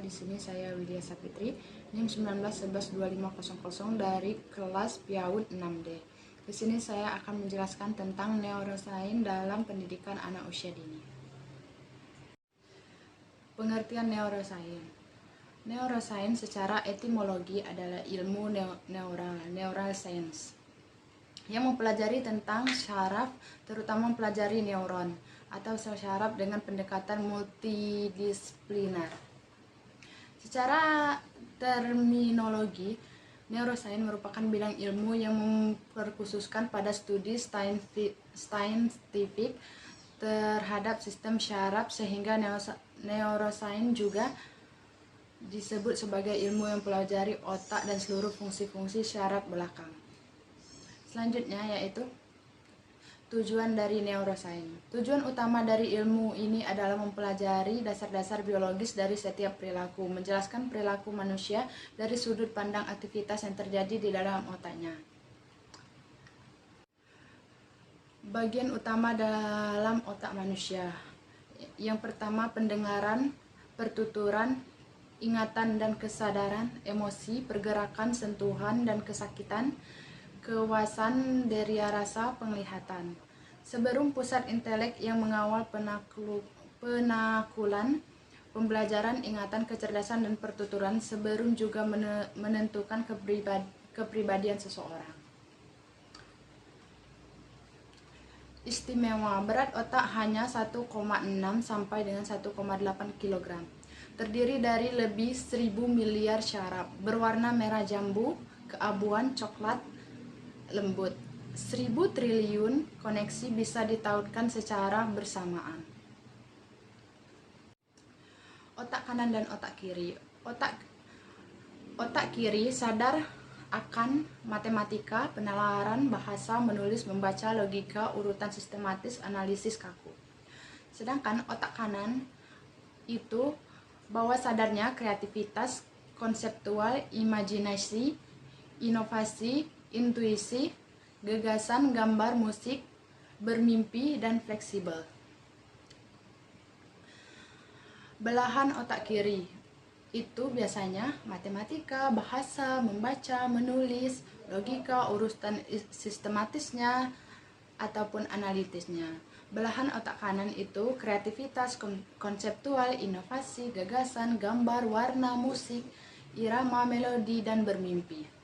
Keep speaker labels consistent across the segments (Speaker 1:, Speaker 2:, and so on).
Speaker 1: Di sini saya Widya Sapitri, NIM 19112500 dari kelas PIAUD 6D. Di sini saya akan menjelaskan tentang neurosains dalam pendidikan anak usia dini. Pengertian neurosains. Neurosains secara etimologi adalah ilmu neural science yang mempelajari tentang syaraf, terutama mempelajari neuron atau sel syaraf dengan pendekatan multidisipliner. Secara terminologi, neurosains merupakan bidang ilmu yang memperkhususkan pada studi saintifik terhadap sistem syaraf, sehingga neurosains juga disebut sebagai ilmu yang mempelajari otak dan seluruh fungsi-fungsi syaraf belakang. Selanjutnya yaitu tujuan dari neurosains. Tujuan utama dari ilmu ini adalah mempelajari dasar-dasar biologis dari setiap perilaku, menjelaskan perilaku manusia dari sudut pandang aktivitas yang terjadi di dalam otaknya. Bagian utama dalam otak manusia. Yang pertama, pendengaran, pertuturan, ingatan dan kesadaran, emosi, pergerakan, sentuhan dan kesakitan, kewasan, deria rasa, penglihatan. Sebelum pusat intelek yang mengawal penakulan, pembelajaran, ingatan, kecerdasan, dan pertuturan, sebelum juga menentukan kepribadian seseorang. Istimewa, berat otak hanya 1,6 sampai dengan 1,8 kg. Terdiri dari lebih 1000 miliar syaraf, berwarna merah jambu, keabuan, coklat, lembut. 1000 triliun koneksi bisa ditautkan secara bersamaan. Otak kanan dan otak kiri. Otak kiri sadar akan matematika, penalaran, bahasa, menulis, membaca, logika, urutan sistematis, analisis kaku. Sedangkan otak kanan itu bawah sadarnya kreativitas, konseptual, imajinasi, inovasi, intuisi, gagasan, gambar, musik, bermimpi, dan fleksibel. Belahan otak kiri itu biasanya matematika, bahasa, membaca, menulis, logika, urutan sistematisnya, ataupun analitisnya. Belahan otak kanan itu kreativitas, konseptual, inovasi, gagasan, gambar, warna, musik, irama, melodi, dan bermimpi.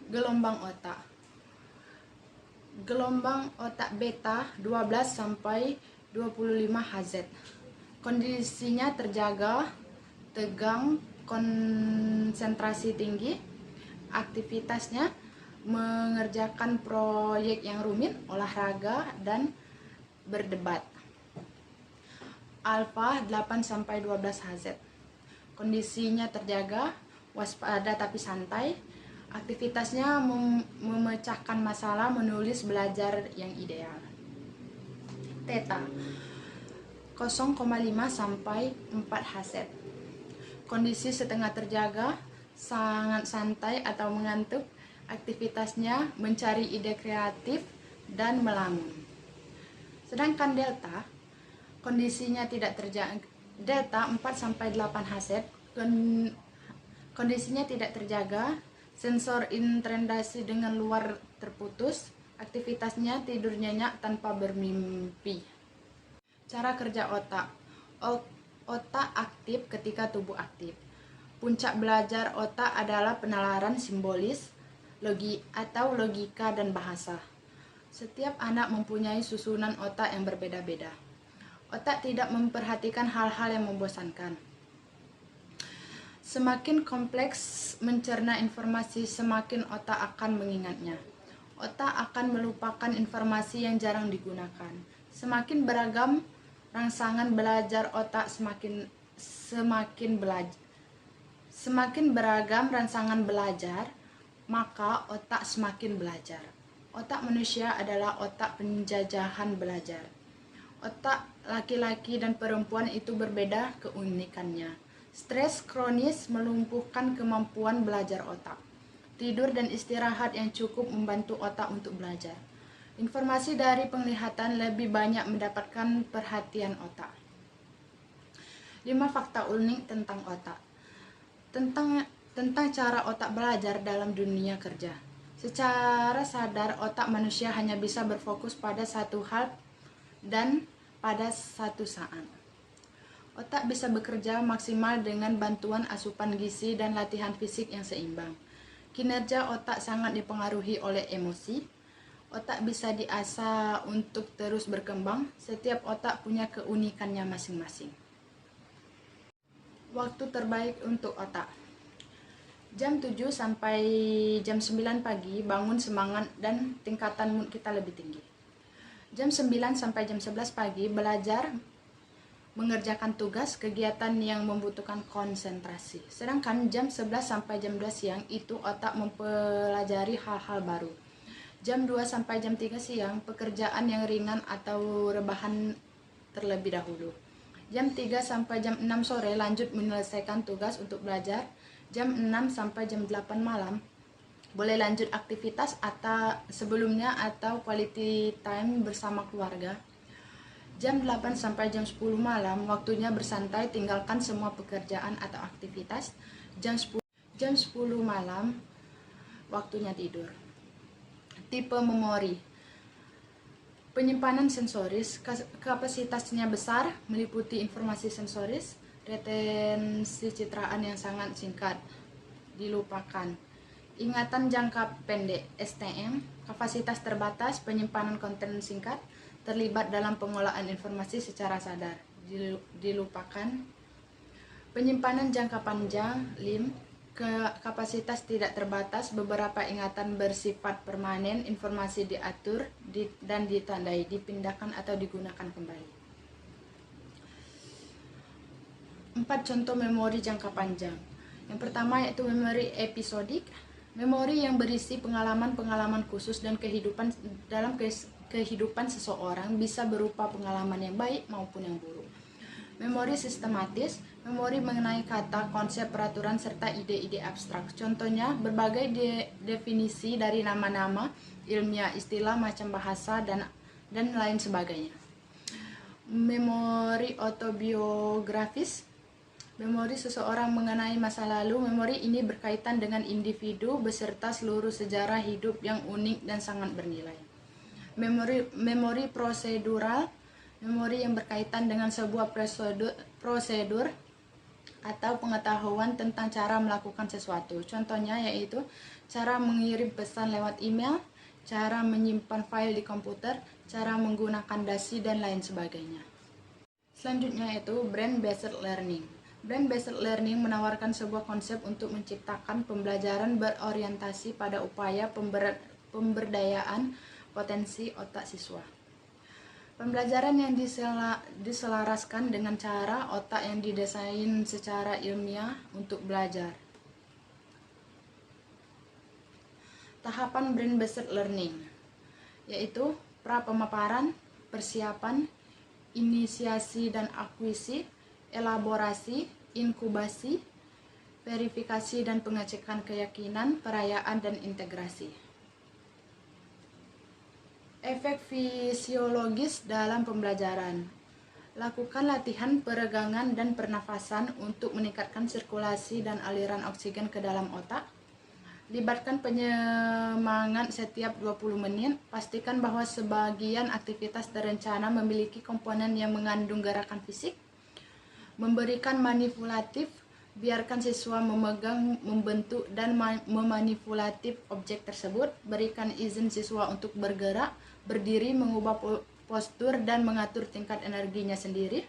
Speaker 1: Gelombang otak. Gelombang otak beta 12 sampai 25 Hz. Kondisinya terjaga, tegang, konsentrasi tinggi. Aktivitasnya mengerjakan proyek yang rumit, olahraga, dan berdebat. Alfa 8 sampai 12 Hz. Kondisinya terjaga, waspada tapi santai. Aktivitasnya memecahkan masalah, menulis, belajar yang ideal. Theta 0,5 sampai 4 Hz. Kondisi setengah terjaga, sangat santai atau mengantuk. Aktivitasnya mencari ide kreatif dan melamun. Sedangkan delta kondisinya tidak terjaga. Delta 4 sampai 8 Hz. Kondisinya tidak terjaga, sensor interaksi dengan luar terputus. Aktivitasnya tidur nyenyak tanpa bermimpi. Cara kerja otak. Otak aktif ketika tubuh aktif. Puncak belajar otak adalah penalaran simbolis, logika dan bahasa. Setiap anak mempunyai susunan otak yang berbeda-beda. Otak tidak memperhatikan hal-hal yang membosankan. Semakin kompleks mencerna informasi, semakin otak akan mengingatnya. Otak akan melupakan informasi yang jarang digunakan. Semakin beragam rangsangan belajar otak, semakin beragam rangsangan belajar, maka otak semakin belajar. Otak manusia adalah otak penjajahan belajar. Otak laki-laki dan perempuan itu berbeda keunikannya. Stres kronis melumpuhkan kemampuan belajar otak. Tidur dan istirahat yang cukup membantu otak untuk belajar. Informasi dari penglihatan lebih banyak mendapatkan perhatian otak. 5 fakta unik tentang otak. Tentang cara otak belajar dalam dunia kerja. Secara sadar, otak manusia hanya bisa berfokus pada satu hal dan pada satu saat. Otak bisa bekerja maksimal dengan bantuan asupan gizi dan latihan fisik yang seimbang. Kinerja otak sangat dipengaruhi oleh emosi. Otak bisa diasah untuk terus berkembang. Setiap otak punya keunikannya masing-masing. Waktu terbaik untuk otak. Jam 7 sampai jam 9 pagi bangun semangat dan tingkatan mood kita lebih tinggi. Jam 9 sampai jam 11 pagi belajar mengerjakan tugas kegiatan yang membutuhkan konsentrasi. Sedangkan jam 11 sampai jam 2 siang itu otak mempelajari hal-hal baru. Jam 2 sampai jam 3 siang pekerjaan yang ringan atau rebahan terlebih dahulu. Jam 3 sampai jam 6 sore lanjut menyelesaikan tugas untuk belajar. Jam 6 sampai jam 8 malam boleh lanjut aktivitas atau sebelumnya atau quality time bersama keluarga. Jam 8 sampai jam 10 malam waktunya bersantai, tinggalkan semua pekerjaan atau aktivitas. Jam 10 malam waktunya tidur. Tipe memori. Penyimpanan sensoris, kapasitasnya besar, meliputi informasi sensoris. Retensi citraan yang sangat singkat, dilupakan. Ingatan jangka pendek, STM, kapasitas terbatas, penyimpanan konten singkat, terlibat dalam pengolahan informasi secara sadar, dilupakan. Penyimpanan jangka panjang, LIM, kapasitas tidak terbatas, beberapa ingatan bersifat permanen, informasi diatur dan ditandai, dipindahkan atau digunakan kembali. 4 contoh memori jangka panjang. Yang pertama yaitu memori episodik, memori yang berisi pengalaman-pengalaman khusus dan kehidupan seseorang, bisa berupa pengalaman yang baik maupun yang buruk. Memori sistematis, memori mengenai kata, konsep, peraturan, serta ide-ide abstrak. Contohnya, berbagai definisi dari nama-nama, ilmiah, istilah, macam bahasa, dan lain sebagainya. Memori autobiografis, memori seseorang mengenai masa lalu. Memori ini berkaitan dengan individu beserta seluruh sejarah hidup yang unik dan sangat bernilai. Memori prosedural, memori yang berkaitan dengan sebuah prosedur atau pengetahuan tentang cara melakukan sesuatu. Contohnya yaitu cara mengirim pesan lewat email, cara menyimpan file di komputer, cara menggunakan dasi, dan lain sebagainya. Selanjutnya yaitu brain-based learning. Brain-based learning menawarkan sebuah konsep untuk menciptakan pembelajaran berorientasi pada upaya pemberdayaan potensi otak siswa. Pembelajaran yang diselaraskan dengan cara otak yang didesain secara ilmiah untuk belajar. Tahapan brain-based learning yaitu pra-pemaparan, persiapan, inisiasi dan akuisisi, elaborasi, inkubasi, verifikasi dan pengecekan keyakinan, perayaan, dan integrasi. Efek fisiologis dalam pembelajaran. Lakukan latihan peregangan dan pernafasan untuk meningkatkan sirkulasi dan aliran oksigen ke dalam otak. Libatkan penyemangat setiap 20 menit. Pastikan bahwa sebagian aktivitas terencana memiliki komponen yang mengandung gerakan fisik. Memberikan manipulatif. Biarkan siswa memegang, membentuk, dan memanipulatif objek tersebut. Berikan izin siswa untuk bergerak, berdiri, mengubah postur, dan mengatur tingkat energinya sendiri.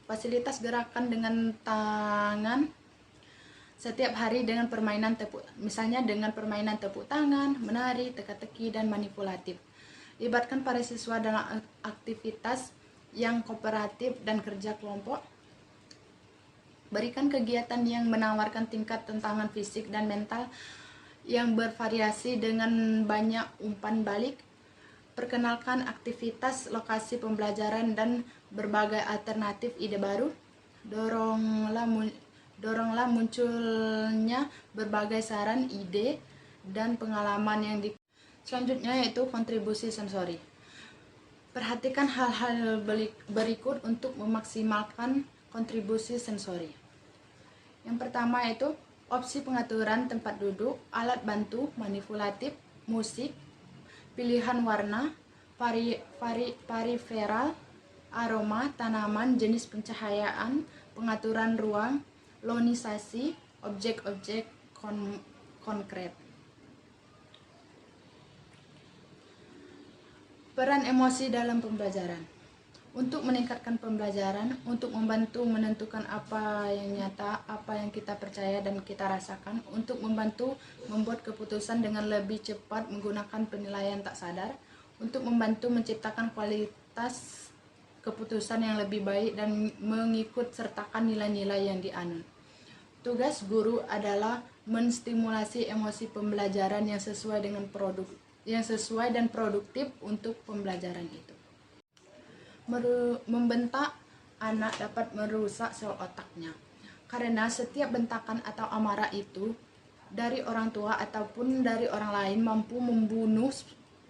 Speaker 1: Fasilitas gerakan dengan tangan setiap hari dengan permainan misalnya dengan permainan tepuk tangan, menari, teka-teki, dan manipulatif. Libatkan para siswa dalam aktivitas yang kooperatif dan kerja kelompok. Berikan kegiatan yang menawarkan tingkat tantangan fisik dan mental yang bervariasi dengan banyak umpan balik. Perkenalkan aktivitas, lokasi pembelajaran, dan berbagai alternatif ide baru. Doronglah munculnya berbagai saran, ide, dan pengalaman yang Selanjutnya yaitu kontribusi sensori. Perhatikan hal-hal berikut untuk memaksimalkan kontribusi sensori. Yang pertama itu opsi pengaturan tempat duduk, alat bantu, manipulatif, musik, pilihan warna, periferal, aroma, tanaman, jenis pencahayaan, pengaturan ruang, lonisasi, objek-objek konkret. Peran emosi dalam pembelajaran. Untuk meningkatkan pembelajaran, untuk membantu menentukan apa yang nyata, apa yang kita percaya dan kita rasakan, untuk membantu membuat keputusan dengan lebih cepat menggunakan penilaian tak sadar, untuk membantu menciptakan kualitas keputusan yang lebih baik dan mengikut sertakan nilai-nilai yang dianut. Tugas guru adalah menstimulasi emosi pembelajaran yang sesuai dan produktif untuk pembelajaran itu. Membentak anak dapat merusak sel otaknya, karena setiap bentakan atau amarah itu dari orang tua ataupun dari orang lain mampu membunuh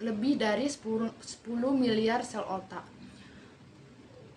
Speaker 1: lebih dari 10 miliar sel otak.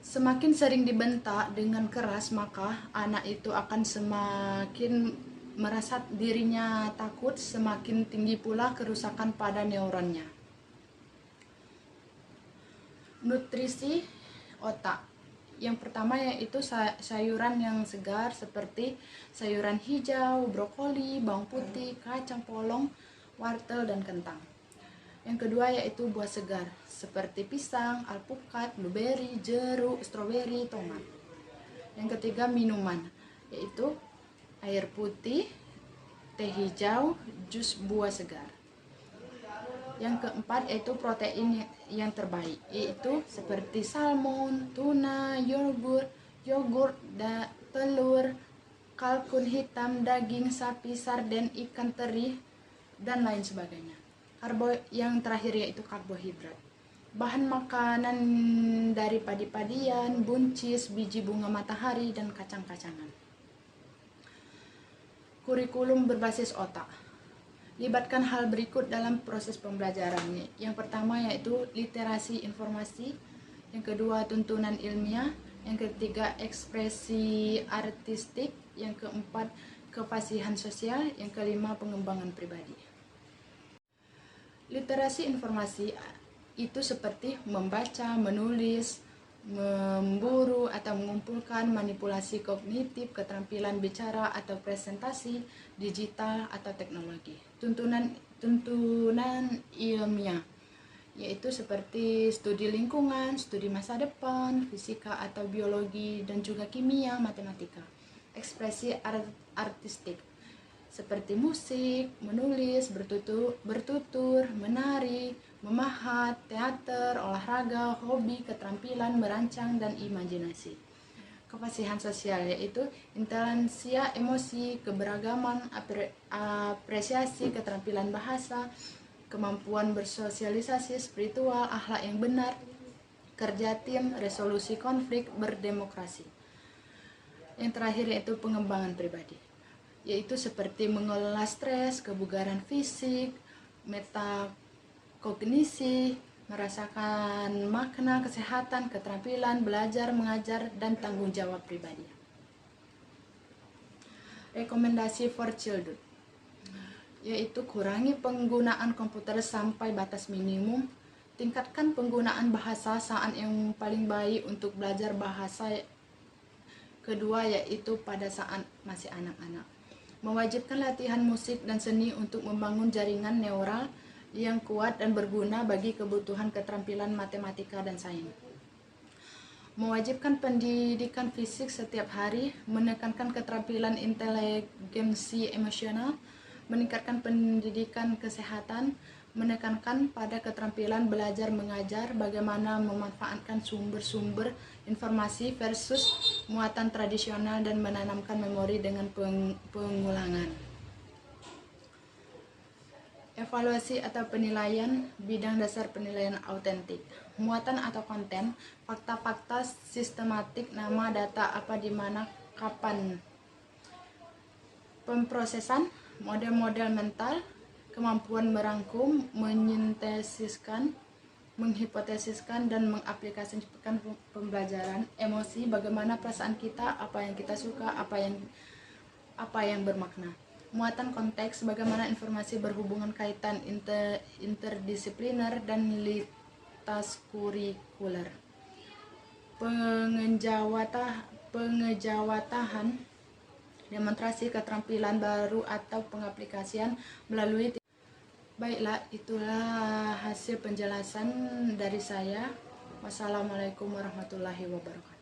Speaker 1: Semakin sering dibentak dengan keras, maka anak itu akan semakin merasa dirinya takut, semakin tinggi pula kerusakan pada neuronnya. Nutrisi otak. Yang pertama yaitu sayuran yang segar seperti sayuran hijau, brokoli, bawang putih, kacang polong, wortel, dan kentang. Yang kedua yaitu buah segar seperti pisang, alpukat, blueberry, jeruk, stroberi, tomat. Yang ketiga minuman yaitu air putih, teh hijau, jus buah segar. Yang keempat yaitu protein yang terbaik, yaitu seperti salmon, tuna, yogurt, telur, kalkun hitam, daging sapi, sarden, ikan teri, dan lain sebagainya. Yang terakhir yaitu karbohidrat. Bahan makanan dari padi-padian, buncis, biji bunga matahari, dan kacang-kacangan. Kurikulum berbasis otak. Libatkan hal berikut dalam proses pembelajaran. Yang pertama yaitu literasi informasi, yang kedua tuntunan ilmiah, yang ketiga ekspresi artistik, yang keempat kefasihan sosial, yang kelima pengembangan pribadi. Literasi informasi itu seperti membaca, menulis, memburu atau mengumpulkan, manipulasi kognitif, keterampilan bicara atau presentasi, digital atau teknologi. Tuntunan ilmiah yaitu seperti studi lingkungan, studi masa depan, fisika atau biologi, dan juga kimia, matematika. Ekspresi artistik seperti musik, menulis, bertutur, menari, memahat, teater, olahraga, hobi, keterampilan, merancang, dan imajinasi. Kefasihan sosial yaitu intelijensia emosi, keberagaman, apresiasi, keterampilan bahasa, kemampuan bersosialisasi, spiritual, akhlak yang benar, kerja tim, resolusi konflik, berdemokrasi. Yang terakhir yaitu pengembangan pribadi, yaitu seperti mengelola stres, kebugaran fisik, metakognisi, merasakan makna, kesehatan, keterampilan, belajar, mengajar, dan tanggung jawab pribadi. Rekomendasi for children yaitu kurangi penggunaan komputer sampai batas minimum, tingkatkan penggunaan bahasa saat yang paling baik untuk belajar bahasa. Kedua yaitu pada saat masih anak-anak, mewajibkan latihan musik dan seni untuk membangun jaringan neural yang kuat dan berguna bagi kebutuhan keterampilan matematika dan sains. Mewajibkan pendidikan fisik setiap hari, menekankan keterampilan inteligensi emosional, meningkatkan pendidikan kesehatan, menekankan pada keterampilan belajar mengajar, bagaimana memanfaatkan sumber-sumber informasi versus muatan tradisional, dan menanamkan memori dengan pengulangan. Evaluasi atau penilaian, bidang dasar penilaian autentik, muatan atau konten, fakta-fakta sistematik, nama, data, apa, di mana, kapan. Pemrosesan, model-model mental, kemampuan merangkum, menyintesiskan, menghipotesiskan dan mengaplikasikan pembelajaran, emosi, bagaimana perasaan kita, apa yang kita suka, apa yang bermakna. Muatan konteks, bagaimana informasi berhubungan kaitan interdisipliner dan lintas kurikuler. Pengejawatahan, demonstrasi keterampilan baru atau pengaplikasian melalui. Baiklah, itulah hasil penjelasan dari saya. Wassalamualaikum warahmatullahi wabarakatuh.